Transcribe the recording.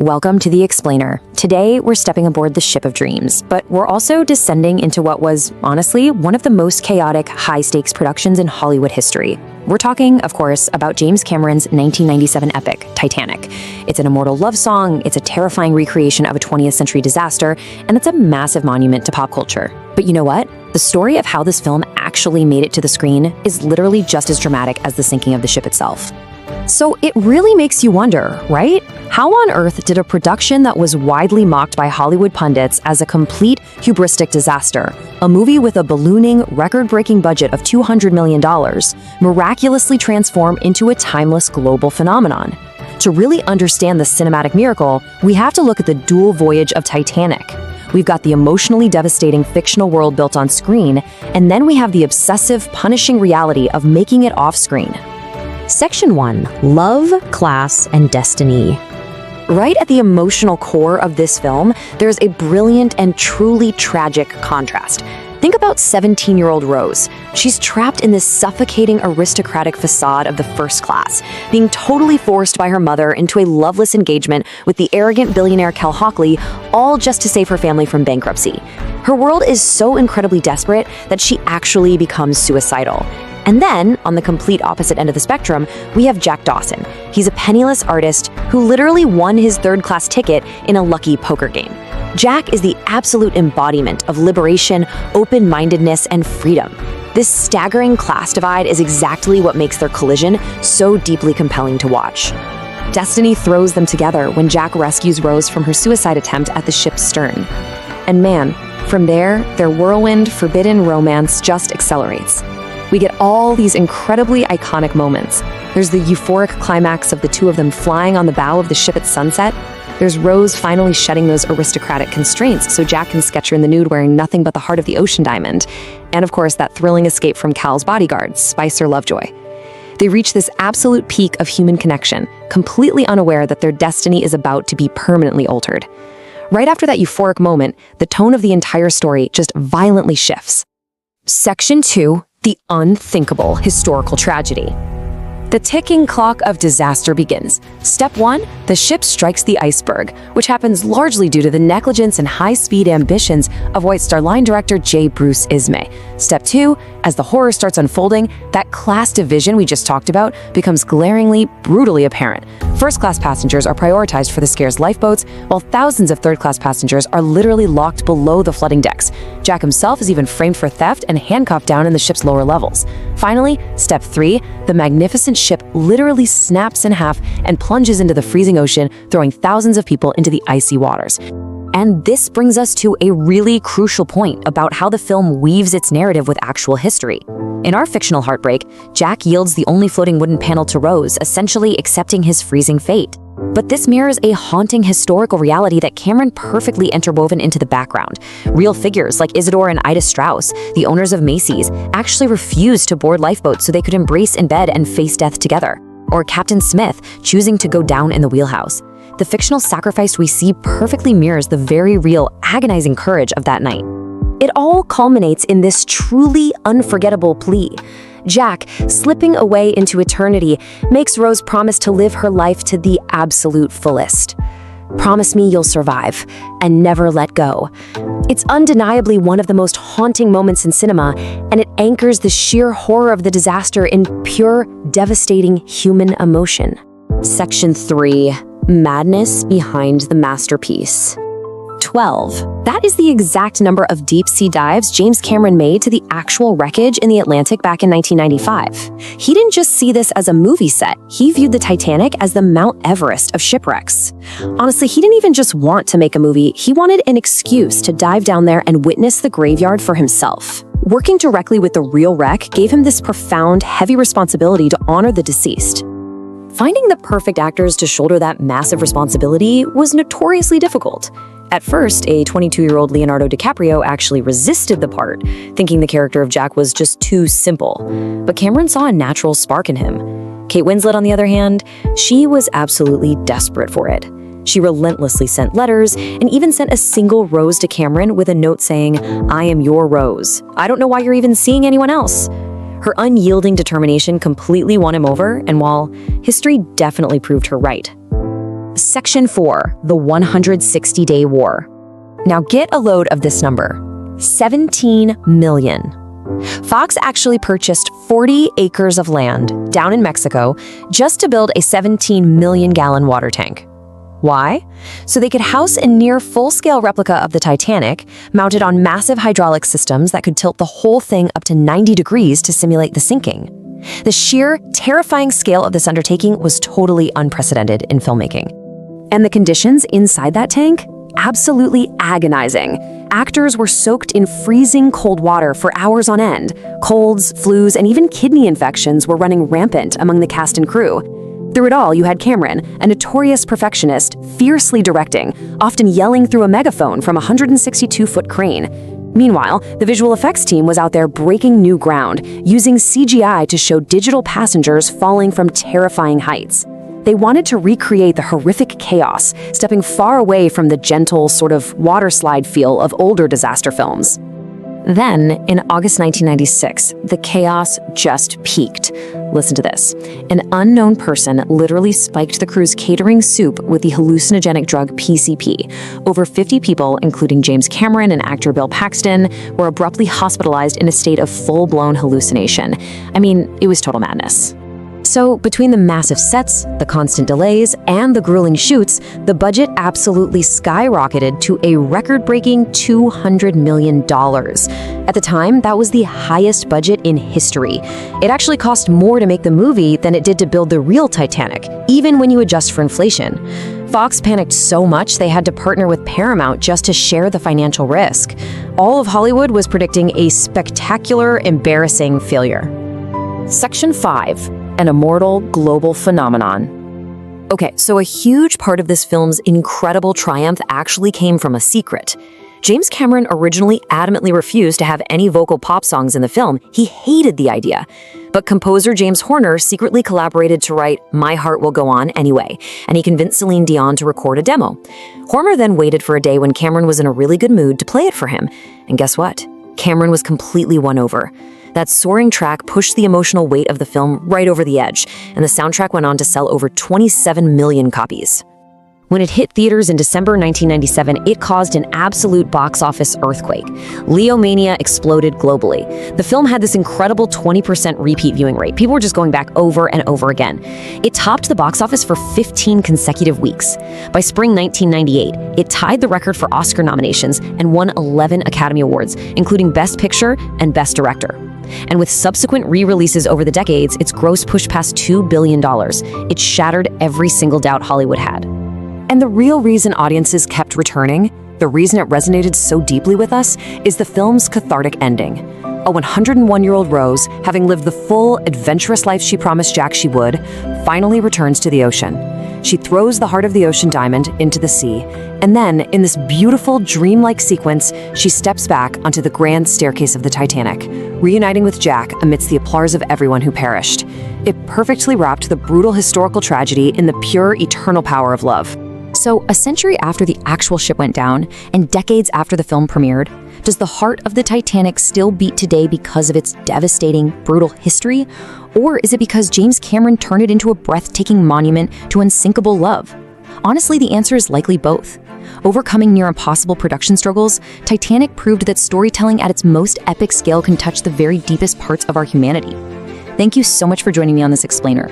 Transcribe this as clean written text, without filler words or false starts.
Welcome to The Explainer. Today, we're stepping aboard the ship of dreams, but we're also descending into what was, honestly, one of the most chaotic, high-stakes productions in Hollywood history. We're talking, of course, about James Cameron's 1997 epic, Titanic. It's an immortal love song, it's a terrifying recreation of a 20th century disaster, and it's a massive monument to pop culture. But you know what? The story of how this film actually made it to the screen is literally just as dramatic as the sinking of the ship itself. So it really makes you wonder, right? How on earth did a production that was widely mocked by Hollywood pundits as a complete hubristic disaster, a movie with a ballooning, record-breaking budget of $200 million, miraculously transform into a timeless global phenomenon? To really understand the cinematic miracle, we have to look at the dual voyage of Titanic. We've got the emotionally devastating fictional world built on screen, and then we have the obsessive, punishing reality of making it off-screen. Section 1. Love, Class, and Destiny. Right at the emotional core of this film, there's a brilliant and truly tragic contrast. Think about 17-year-old Rose. She's trapped in this suffocating aristocratic facade of the first class, being totally forced by her mother into a loveless engagement with the arrogant billionaire Cal Hockley, all just to save her family from bankruptcy. Her world is so incredibly desperate that she actually becomes suicidal. And then, on the complete opposite end of the spectrum, we have Jack Dawson. He's a penniless artist who literally won his third-class ticket in a lucky poker game. Jack is the absolute embodiment of liberation, open-mindedness, and freedom. This staggering class divide is exactly what makes their collision so deeply compelling to watch. Destiny throws them together when Jack rescues Rose from her suicide attempt at the ship's stern. And man, from there, their whirlwind, forbidden romance just accelerates. We get all these incredibly iconic moments. There's the euphoric climax of the two of them flying on the bow of the ship at sunset. There's Rose finally shedding those aristocratic constraints so Jack can sketch her in the nude wearing nothing but the heart of the ocean diamond. And of course, that thrilling escape from Cal's bodyguard, Spicer Lovejoy. They reach this absolute peak of human connection, completely unaware that their destiny is about to be permanently altered. Right after that euphoric moment, the tone of the entire story just violently shifts. Section 2. The unthinkable historical tragedy. The ticking clock of disaster begins. Step 1, the ship strikes the iceberg, which happens largely due to the negligence and high-speed ambitions of White Star Line director J. Bruce Ismay. Step 2, as the horror starts unfolding, that class division we just talked about becomes glaringly, brutally apparent. First-class passengers are prioritized for the scare's lifeboats, while thousands of third-class passengers are literally locked below the flooding decks. Jack himself is even framed for theft and handcuffed down in the ship's lower levels. Finally, Step 3, the magnificent ship literally snaps in half and plunges into the freezing ocean, throwing thousands of people into the icy waters. And this brings us to a really crucial point about how the film weaves its narrative with actual history. In our fictional heartbreak, Jack yields the only floating wooden panel to Rose, essentially accepting his freezing fate. But this mirrors a haunting historical reality that Cameron perfectly interwoven into the background. Real figures like Isidore and Ida Strauss, the owners of Macy's, actually refused to board lifeboats so they could embrace in bed and face death together. Or Captain Smith choosing to go down in the wheelhouse. The fictional sacrifice we see perfectly mirrors the very real, agonizing courage of that night. It all culminates in this truly unforgettable plea. Jack, slipping away into eternity, makes Rose promise to live her life to the absolute fullest. Promise me you'll survive, and never let go. It's undeniably one of the most haunting moments in cinema, and it anchors the sheer horror of the disaster in pure, devastating human emotion. Section 3. Madness behind the masterpiece. 12. That is the exact number of deep-sea dives James Cameron made to the actual wreckage in the Atlantic back in 1995. He didn't just see this as a movie set, he viewed the Titanic as the Mount Everest of shipwrecks. Honestly, he didn't even just want to make a movie, he wanted an excuse to dive down there and witness the graveyard for himself. Working directly with the real wreck gave him this profound, heavy responsibility to honor the deceased. Finding the perfect actors to shoulder that massive responsibility was notoriously difficult. At first, a 22-year-old Leonardo DiCaprio actually resisted the part, thinking the character of Jack was just too simple. But Cameron saw a natural spark in him. Kate Winslet, on the other hand, she was absolutely desperate for it. She relentlessly sent letters and even sent a single rose to Cameron with a note saying, "I am your Rose. I don't know why you're even seeing anyone else." Her unyielding determination completely won him over, and while history definitely proved her right, Section 4, the 160-day war. Now get a load of this number, 17 million. Fox actually purchased 40 acres of land down in Mexico just to build a 17 million-gallon water tank. Why? So they could house a near full-scale replica of the Titanic, mounted on massive hydraulic systems that could tilt the whole thing up to 90 degrees to simulate the sinking. The sheer, terrifying scale of this undertaking was totally unprecedented in filmmaking. And the conditions inside that tank? Absolutely agonizing. Actors were soaked in freezing cold water for hours on end. Colds, flus, and even kidney infections were running rampant among the cast and crew. Through it all, you had Cameron, a notorious perfectionist, fiercely directing, often yelling through a megaphone from a 162-foot crane. Meanwhile, the visual effects team was out there breaking new ground, using CGI to show digital passengers falling from terrifying heights. They wanted to recreate the horrific chaos, stepping far away from the gentle, sort of waterslide feel of older disaster films. Then, in August 1996, the chaos just peaked. Listen to this. An unknown person literally spiked the crew's catering soup with the hallucinogenic drug PCP. Over 50 people, including James Cameron and actor Bill Paxton, were abruptly hospitalized in a state of full-blown hallucination. I mean, it was total madness. So, between the massive sets, the constant delays, and the grueling shoots, the budget absolutely skyrocketed to a record-breaking $200 million. At the time, that was the highest budget in history. It actually cost more to make the movie than it did to build the real Titanic, even when you adjust for inflation. Fox panicked so much they had to partner with Paramount just to share the financial risk. All of Hollywood was predicting a spectacular, embarrassing failure. Section 5. An immortal global phenomenon. Okay, so a huge part of this film's incredible triumph actually came from a secret. James Cameron originally adamantly refused to have any vocal pop songs in the film. He hated the idea. But composer James Horner secretly collaborated to write My Heart Will Go On anyway, and he convinced Céline Dion to record a demo. Horner then waited for a day when Cameron was in a really good mood to play it for him. And guess what? Cameron was completely won over. That soaring track pushed the emotional weight of the film right over the edge, and the soundtrack went on to sell over 27 million copies. When it hit theaters in December 1997, it caused an absolute box office earthquake. Leo mania exploded globally. The film had this incredible 20% repeat viewing rate. People were just going back over and over again. It topped the box office for 15 consecutive weeks. By spring 1998, it tied the record for Oscar nominations and won 11 Academy Awards, including Best Picture and Best Director. And with subsequent re-releases over the decades, its gross pushed past $2 billion. It shattered every single doubt Hollywood had. And the real reason audiences kept returning, the reason it resonated so deeply with us, is the film's cathartic ending. A 101-year-old Rose, having lived the full, adventurous life she promised Jack she would, finally returns to the ocean. She throws the heart of the ocean diamond into the sea, and then, in this beautiful, dreamlike sequence, she steps back onto the grand staircase of the Titanic, reuniting with Jack amidst the applause of everyone who perished. It perfectly wrapped the brutal historical tragedy in the pure, eternal power of love. So, a century after the actual ship went down, and decades after the film premiered, does the heart of the Titanic still beat today because of its devastating, brutal history? Or is it because James Cameron turned it into a breathtaking monument to unsinkable love? Honestly, the answer is likely both. Overcoming near-impossible production struggles, Titanic proved that storytelling at its most epic scale can touch the very deepest parts of our humanity. Thank you so much for joining me on this explainer.